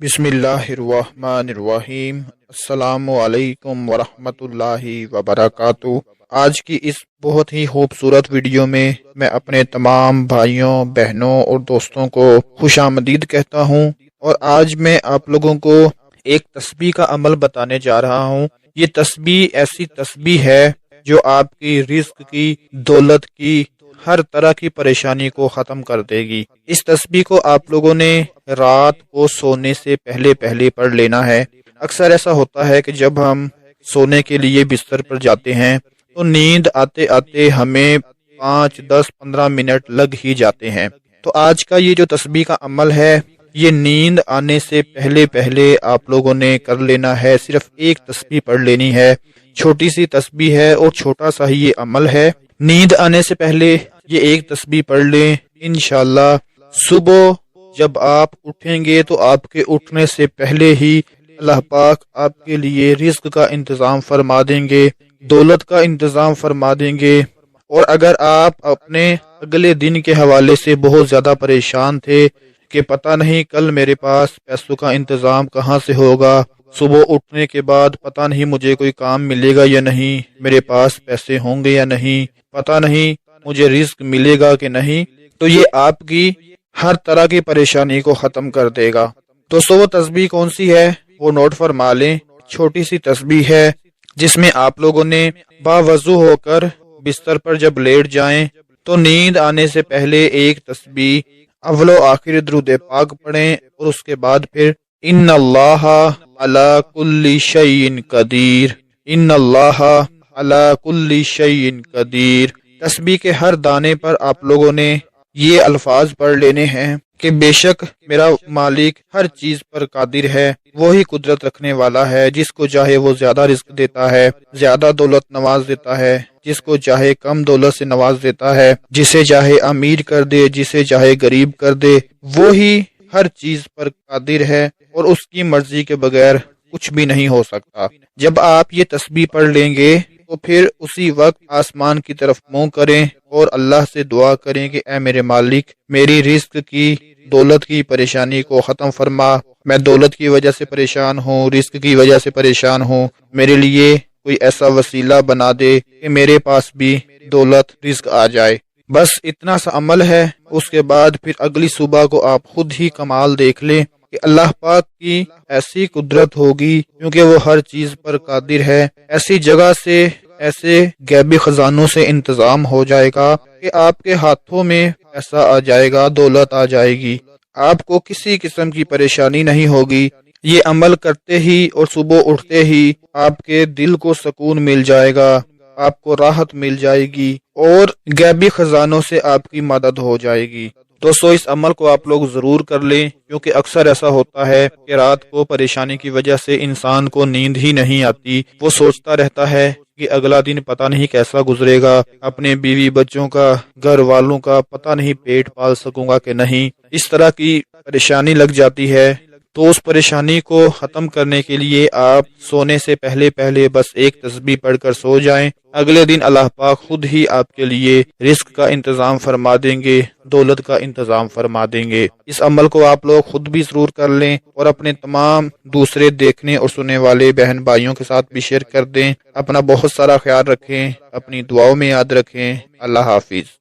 بسم اللہ الرحمن الرحیم۔ السلام علیکم ورحمۃ اللہ وبرکاتہ۔ آج کی اس بہت ہی خوبصورت ویڈیو میں اپنے تمام بھائیوں، بہنوں اور دوستوں کو خوش آمدید کہتا ہوں، اور آج میں آپ لوگوں کو ایک تسبیح کا عمل بتانے جا رہا ہوں۔ یہ تسبیح ایسی تسبیح ہے جو آپ کی رزق کی، دولت کی، ہر طرح کی پریشانی کو ختم کر دے گی۔ اس تسبیح کو آپ لوگوں نے رات کو سونے سے پہلے پڑھ لینا ہے۔ اکثر ایسا ہوتا ہے کہ جب ہم سونے کے لیے بستر پر جاتے ہیں تو نیند آتے آتے ہمیں 5، 10، 15 منٹ لگ ہی جاتے ہیں۔ تو آج کا یہ جو تسبیح کا عمل ہے، یہ نیند آنے سے پہلے آپ لوگوں نے کر لینا ہے۔ صرف ایک تسبیح پڑھ لینی ہے، چھوٹی سی تسبیح ہے اور چھوٹا سا ہی یہ عمل ہے۔ نیند آنے سے پہلے یہ ایک تسبیح پڑھ لیں، انشاءاللہ صبح جب آپ اٹھیں گے تو آپ کے اٹھنے سے پہلے ہی اللہ پاک آپ کے لیے رزق کا انتظام فرما دیں گے، دولت کا انتظام فرما دیں گے۔ اور اگر آپ اپنے اگلے دن کے حوالے سے بہت زیادہ پریشان تھے کہ پتہ نہیں کل میرے پاس پیسوں کا انتظام کہاں سے ہوگا، صبح اٹھنے کے بعد پتہ نہیں مجھے کوئی کام ملے گا یا نہیں، میرے پاس پیسے ہوں گے یا نہیں، پتہ نہیں مجھے رزق ملے گا کہ نہیں، تو یہ آپ کی ہر طرح کی پریشانی کو ختم کر دے گا۔ تو وہ تسبیح کون سی ہے وہ نوٹ فرما لیں۔ چھوٹی سی تسبیح ہے جس میں آپ لوگوں نے باوضو ہو کر بستر پر جب لیٹ جائیں تو نیند آنے سے پہلے ایک تسبیح اول و آخر درود پاک پڑھیں، اور اس کے بعد پھر ان اللہ علی کل شیء قدیر، ان اللہ علی کل شیء قدیر۔ تسبیح کے ہر دانے پر آپ لوگوں نے یہ الفاظ پڑھ لینے ہیں کہ بے شک میرا مالک ہر چیز پر قادر ہے، وہی قدرت رکھنے والا ہے، جس کو چاہے وہ زیادہ رزق دیتا ہے، زیادہ دولت نواز دیتا ہے، جس کو چاہے کم دولت سے نواز دیتا ہے، جسے چاہے امیر کر دے، جسے چاہے غریب کر دے، وہی ہر چیز پر قادر ہے اور اس کی مرضی کے بغیر کچھ بھی نہیں ہو سکتا۔ جب آپ یہ تسبیح پڑھ لیں گے تو پھر اسی وقت آسمان کی طرف منہ کریں اور اللہ سے دعا کریں کہ اے میرے مالک، میری رزق کی، دولت کی پریشانی کو ختم فرما۔ میں دولت کی وجہ سے پریشان ہوں، رزق کی وجہ سے پریشان ہوں، میرے لیے کوئی ایسا وسیلہ بنا دے کہ میرے پاس بھی دولت، رزق آ جائے۔ بس اتنا سا عمل ہے۔ اس کے بعد پھر اگلی صبح کو آپ خود ہی کمال دیکھ لیں کہ اللہ پاک کی ایسی قدرت ہوگی، کیونکہ وہ ہر چیز پر قادر ہے، ایسی جگہ سے، ایسے غیبی خزانوں سے انتظام ہو جائے گا کہ آپ کے ہاتھوں میں پیسہ آ جائے گا، دولت آ جائے گی، آپ کو کسی قسم کی پریشانی نہیں ہوگی۔ یہ عمل کرتے ہی اور صبح اٹھتے ہی آپ کے دل کو سکون مل جائے گا، آپ کو راحت مل جائے گی اور غیبی خزانوں سے آپ کی مدد ہو جائے گی۔ تو اس عمل کو آپ لوگ ضرور کر لیں، کیونکہ اکثر ایسا ہوتا ہے کہ رات کو پریشانی کی وجہ سے انسان کو نیند ہی نہیں آتی، وہ سوچتا رہتا ہے کہ اگلا دن پتہ نہیں کیسا گزرے گا، اپنے بیوی بچوں کا، گھر والوں کا پتہ نہیں پیٹ پال سکوں گا کہ نہیں، اس طرح کی پریشانی لگ جاتی ہے۔ تو اس پریشانی کو ختم کرنے کے لیے آپ سونے سے پہلے بس ایک تسبیح پڑھ کر سو جائیں، اگلے دن اللہ پاک خود ہی آپ کے لیے رزق کا انتظام فرما دیں گے، دولت کا انتظام فرما دیں گے۔ اس عمل کو آپ لوگ خود بھی ضرور کر لیں اور اپنے تمام دوسرے دیکھنے اور سننے والے بہن بھائیوں کے ساتھ بھی شیئر کر دیں۔ اپنا بہت سارا خیال رکھیں، اپنی دعاؤں میں یاد رکھیں۔ اللہ حافظ۔